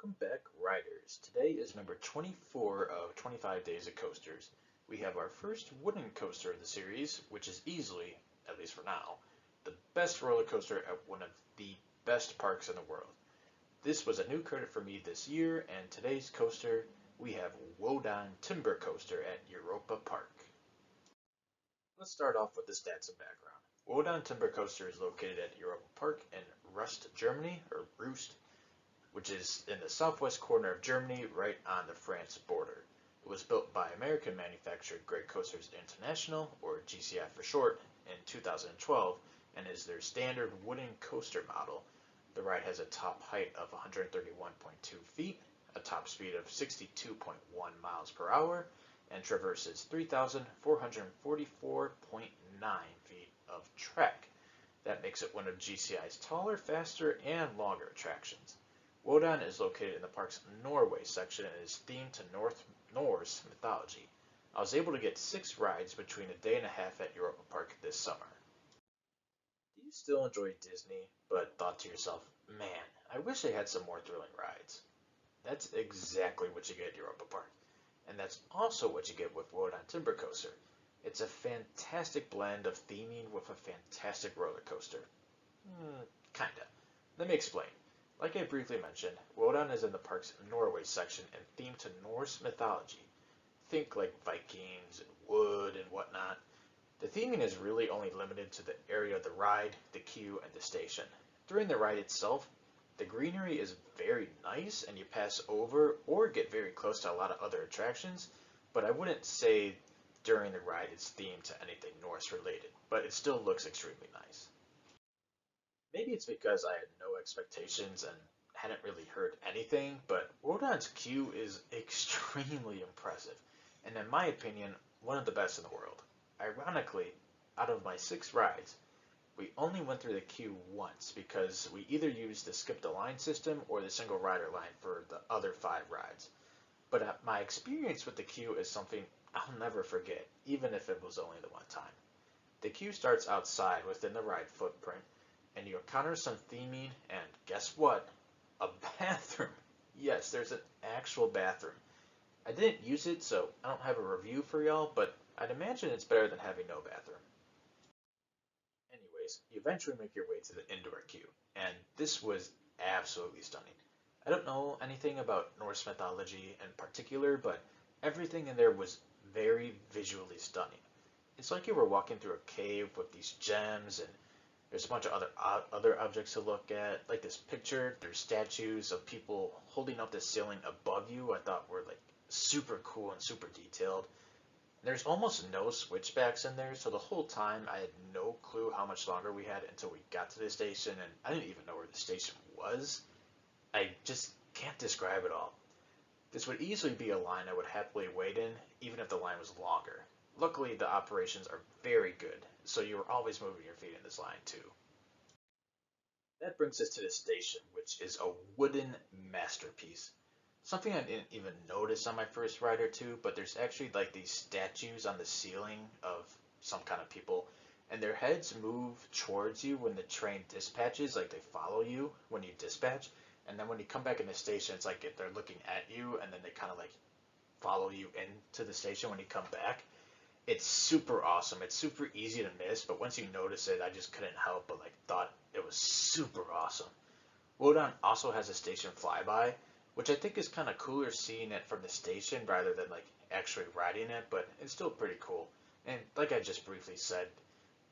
Welcome back, riders. Today is number 24 of 25 Days of Coasters. We have our first wooden coaster of the series, which is easily, at least for now, the best roller coaster at one of the best parks in the world. This was a new credit for me this year, and today's coaster, we have Wodan Timburcoaster at Europa-Park. Let's start off with the stats and background. Wodan Timburcoaster is located at Europa-Park in Rust, Germany, or Rust, which is in the southwest corner of Germany, right on the France border. It was built by American manufacturer Great Coasters International, or GCI for short, in 2012, and is their standard wooden coaster model. The ride has a top height of 131.2 feet, a top speed of 62.1 miles per hour, and traverses 3,444.9 feet of track. That makes it one of GCI's taller, faster, and longer attractions. Wodan is located in the park's Norway section and is themed to Norse mythology. I was able to get 6 rides between a day and a half at Europa Park this summer. Do you still enjoy Disney, but thought to yourself, man, I wish they had some more thrilling rides? That's exactly what you get at Europa Park. And that's also what you get with Wodan Timbercoaster. It's a fantastic blend of theming with a fantastic roller coaster. Kinda. Let me explain. Like I briefly mentioned, Wodan is in the park's Norway section and themed to Norse mythology. Think like Vikings and wood and whatnot. The theming is really only limited to the area of the ride, the queue, and the station. During the ride itself, the greenery is very nice and you pass over or get very close to a lot of other attractions, but I wouldn't say during the ride it's themed to anything Norse related, but it still looks extremely nice. Maybe it's because I had no expectations and hadn't really heard anything, but Wodan's queue is extremely impressive, and in my opinion, one of the best in the world. Ironically, out of my 6 rides, we only went through the queue once because we either used the skip the line system or the single rider line for the other 5 rides. But my experience with the queue is something I'll never forget, even if it was only the one time. The queue starts outside within the ride footprint, and you encounter some theming, and guess what? A bathroom. Yes, there's an actual bathroom. I didn't use it, so I don't have a review for y'all, but I'd imagine it's better than having no bathroom. Anyways, you eventually make your way to the indoor queue, and this was absolutely stunning. I don't know anything about Norse mythology in particular, but everything in there was very visually stunning. It's like you were walking through a cave with these gems, and there's a bunch of other objects to look at, like this picture. There's statues of people holding up the ceiling above you. I thought were like super cool and super detailed. There's almost no switchbacks in there, so the whole time I had no clue how much longer we had until we got to the station, and I didn't even know where the station was. I just can't describe it all. This would easily be a line I would happily wait in, even if the line was longer. Luckily, the operations are very good, so you're always moving your feet in this line too. That brings us to the station, which is a wooden masterpiece. Something I didn't even notice on my first ride or two, but there's actually like these statues on the ceiling of some kind of people, and their heads move towards you when the train dispatches, like they follow you when you dispatch, and then when you come back in the station, it's like if they're looking at you, and then they kind of like follow you into the station when you come back. It's super awesome. It's super easy to miss, but once you notice it, I just couldn't help but like thought it was super awesome. Wodan also has a station flyby, which I think is kind of cooler seeing it from the station rather than like actually riding it, but it's still pretty cool. And like I just briefly said,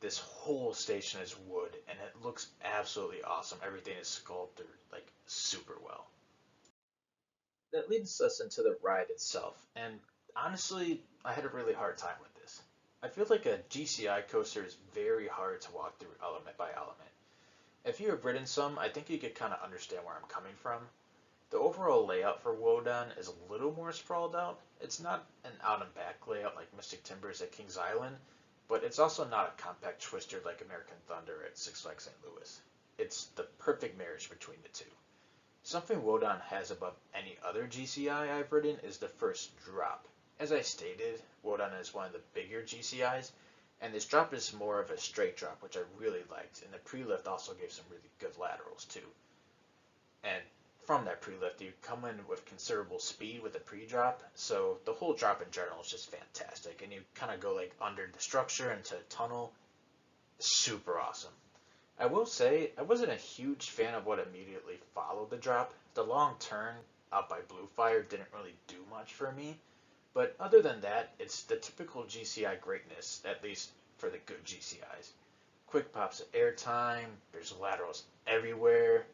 this whole station is wood and it looks absolutely awesome. Everything is sculpted like super well. That leads us into the ride itself, and honestly, I had a really hard time with this. I feel like a GCI coaster is very hard to walk through element by element. If you have ridden some, I think you could kind of understand where I'm coming from. The overall layout for Wodan is a little more sprawled out. It's not an out and back layout like Mystic Timbers at Kings Island, but it's also not a compact twister like American Thunder at Six Flags St. Louis. It's the perfect marriage between the two. Something Wodan has above any other GCI I've ridden is the first drop. As I stated, Wodan is one of the bigger GCIs, and this drop is more of a straight drop, which I really liked, and the pre-lift also gave some really good laterals too. And from that pre-lift, you come in with considerable speed with the pre-drop, so the whole drop in general is just fantastic, and you kind of go like under the structure into a tunnel. Super awesome. I will say I wasn't a huge fan of what immediately followed the drop. The long turn out by Blue Fire didn't really do much for me, but other than that, it's the typical GCI greatness, at least for the good GCIs. Quick pops of airtime, there's laterals everywhere.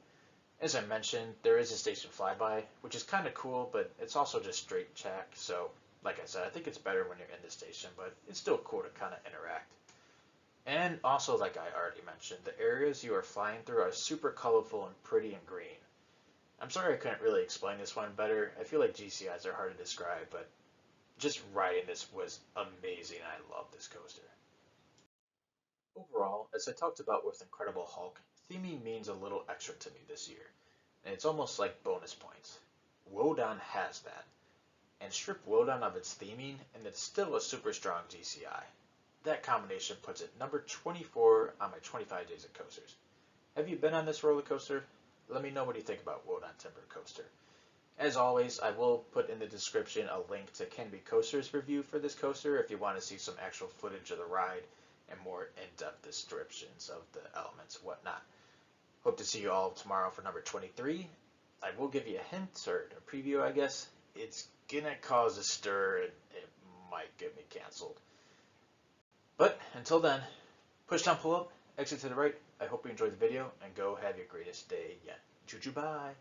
As I mentioned, there is a station flyby, which is kind of cool, but it's also just straight track, so like I said, I think it's better when you're in the station, but it's still cool to kind of interact. And also, like I already mentioned, the areas you are flying through are super colorful and pretty and green. I'm sorry I couldn't really explain this one better. I feel like GCIs are hard to describe, but just riding this was amazing. I love this coaster. Overall, as I talked about with Incredible Hulk, theming means a little extra to me this year, and it's almost like bonus points. Wodan has that, and strip Wodan of its theming, and it's still a super strong GCI. That combination puts it number 24 on my 25 days of coasters. Have you been on this roller coaster? Let me know what you think about Wodan Timburcoaster. As always, I will put in the description a link to Canopy Coaster's review for this coaster if you want to see some actual footage of the ride and more in-depth descriptions of the elements and whatnot. Hope to see you all tomorrow for number 23. I will give you a hint, or a preview I guess. It's gonna cause a stir and it might get me canceled. But until then, push down, pull up, exit to the right. I hope you enjoyed the video, and go have your greatest day yet. Choo choo, bye.